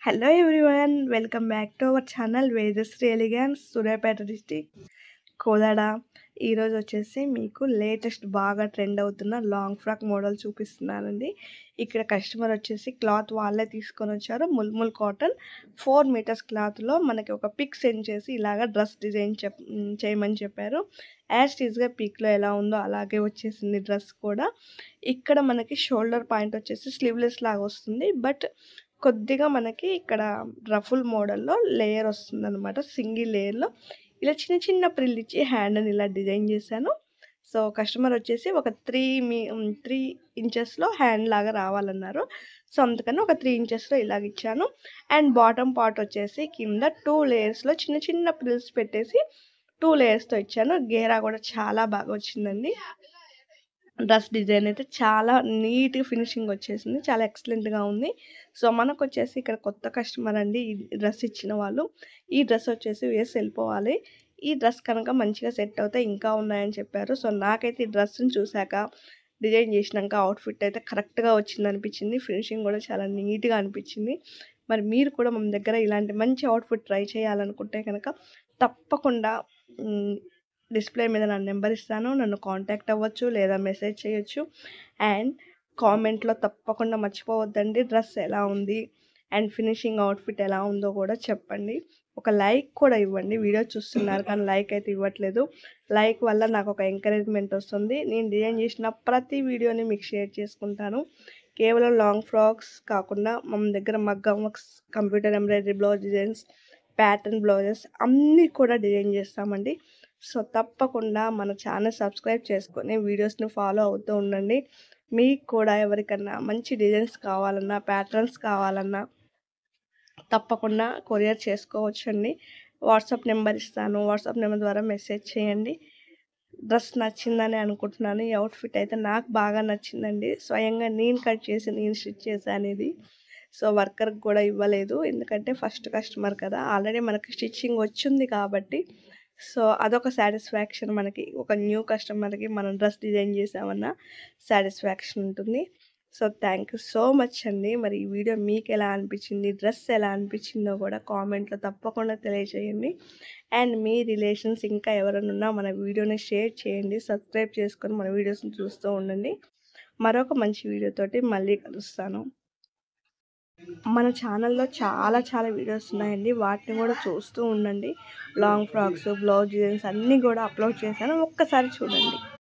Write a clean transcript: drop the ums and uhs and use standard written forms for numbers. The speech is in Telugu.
Hello everyone, welcome back to our channel Vedasri Elegance, Suryapeta district, Kodad. ఈరోజు వచ్చేసి మీకు లేటెస్ట్ బాగా ట్రెండ్ అవుతున్న లాంగ్ ఫ్రాక్ మోడల్ చూపిస్తున్నానండి. ఇక్కడ కస్టమర్ వచ్చేసి క్లాత్ వాళ్ళే తీసుకొని వచ్చారు. ముల్ముల్ కాటన్ 4 మీటర్స్ క్లాత్లో మనకి ఒక పిక్ సెండ్ చేసి ఇలాగ డ్రెస్ డిజైన్ చేయమని చెప్పారు. యాజ్ టీజ్గా పిక్లో ఎలా ఉందో అలాగే వచ్చేసింది డ్రెస్ కూడా. ఇక్కడ మనకి షోల్డర్ పాయింట్ వచ్చేసి స్లీవ్లెస్ లాగా వస్తుంది, బట్ కొద్దిగా మనకి ఇక్కడ రఫుల్ మోడల్లో లేయర్ వస్తుందన్నమాట. సింగిల్ లేయర్లో ఇలా చిన్న చిన్న ప్రిల్ ఇచ్చి హ్యాండ్ని ఇలా డిజైన్ చేశాను. సో కస్టమర్ వచ్చేసి ఒక 3 ఇంచెస్లో హ్యాండ్ లాగా రావాలన్నారు. సో అందుకని ఒక 3 ఇంచెస్లో ఇలాగ ఇచ్చాను. అండ్ బాటమ్ పార్ట్ వచ్చేసి కింద 2 లేయర్స్లో చిన్న చిన్న ప్రిల్స్ పెట్టేసి 2 లేయర్స్తో ఇచ్చాను. గేరా కూడా చాలా బాగా వచ్చిందండి. డ్రెస్ డిజైన్ అయితే చాలా నీట్గా ఫినిషింగ్ వచ్చేసింది, చాలా ఎక్సలెంట్గా ఉంది. సో మనకు వచ్చేసి ఇక్కడ కొత్త కస్టమర్ అండి ఈ డ్రెస్ ఇచ్చిన వాళ్ళు. ఈ డ్రెస్ వచ్చేసి వేసి వెళ్ళిపోవాలి. ఈ డ్రెస్ కనుక మంచిగా సెట్ అవుతే ఇంకా ఉన్నాయని చెప్పారు. సో నాకైతే ఈ డ్రెస్ని చూశాక డిజైన్ చేసినాక అవుట్ఫిట్ అయితే కరెక్ట్గా వచ్చింది అనిపించింది. ఫినిషింగ్ కూడా చాలా నీట్గా అనిపించింది. మరి మీరు కూడా మన దగ్గర ఇలాంటి మంచి అవుట్ఫిట్ ట్రై చేయాలనుకుంటే కనుక తప్పకుండా డిస్ప్లే మీద నా నెంబర్ ఇస్తాను, నన్ను కాంటాక్ట్ అవ్వచ్చు లేదా మెసేజ్ చేయొచ్చు. అండ్ కామెంట్లో తప్పకుండా మర్చిపోవద్దండి డ్రెస్ ఎలా ఉంది అండ్ ఫినిషింగ్ అవుట్ఫిట్ ఎలా ఉందో కూడా చెప్పండి. ఒక లైక్ కూడా ఇవ్వండి. వీడియో చూస్తున్నారు కానీ లైక్ అయితే ఇవ్వట్లేదు. లైక్ వల్ల నాకు ఒక ఎంకరేజ్మెంట్ వస్తుంది. నేను డిజైన్ చేసిన ప్రతి వీడియోని మీకు షేర్ చేసుకుంటాను. కేవలం లాంగ్ ఫ్రాక్స్ కాకుండా మన దగ్గర మగ్గం works, computer embroidery blouse designs, pattern blouses అన్నీ కూడా డిజైన్ చేస్తామండి. సో తప్పకుండా మన ఛానల్ సబ్స్క్రైబ్ చేసుకొని వీడియోస్ని ఫాలో అవుతూ ఉండండి. మీకు కూడా ఎవరికన్నా మంచి డిజైన్స్ కావాలన్నా, ప్యాటర్న్స్ కావాలన్నా తప్పకుండా కొరియర్ చేసుకోవచ్చండి. వాట్సాప్ నెంబర్ ఇస్తాను, వాట్సాప్ నెంబర్ ద్వారా మెసేజ్ చేయండి. డ్రెస్ నచ్చిందని అనుకుంటున్నాను. ఈ అవుట్ఫిట్ అయితే నాకు బాగా నచ్చిందండి. స్వయంగా నేను కట్ చేసి నేను స్టిచ్ చేశాను ఇది. సో వర్కర్కి కూడా ఇవ్వలేదు, ఎందుకంటే ఫస్ట్ కస్టమర్ కదా, ఆల్రెడీ మనకి స్టిచ్చింగ్ వచ్చింది కాబట్టి. సో అదొక సాటిస్ఫాక్షన్ మనకి. ఒక న్యూ కస్టమర్కి మనం డ్రెస్ డిజైన్ చేసామన్న సాటిస్ఫాక్షన్ ఉంటుంది. So thank you so much అండి. మరి ఈ వీడియో మీకు ఎలా అనిపించింది, డ్రెస్ ఎలా అనిపించిందో కూడా కామెంట్లో తప్పకుండా తెలియజేయండి. అండ్ మీ రిలేషన్స్ ఇంకా ఎవరైనా ఉన్నా మన వీడియోని షేర్ చేయండి. సబ్స్క్రైబ్ చేసుకొని మన వీడియోస్ని చూస్తూ ఉండండి. మరొక మంచి వీడియోతోటి మళ్ళీ కలుస్తాను. మన ఛానల్లో చాలా వీడియోస్ ఉన్నాయండి, వాటిని కూడా చూస్తూ ఉండండి. లాంగ్ ఫ్రాక్స్, బ్లౌజ్ డిజైన్స్ అన్నీ కూడా అప్లోడ్ చేశాను, ఒక్కసారి చూడండి.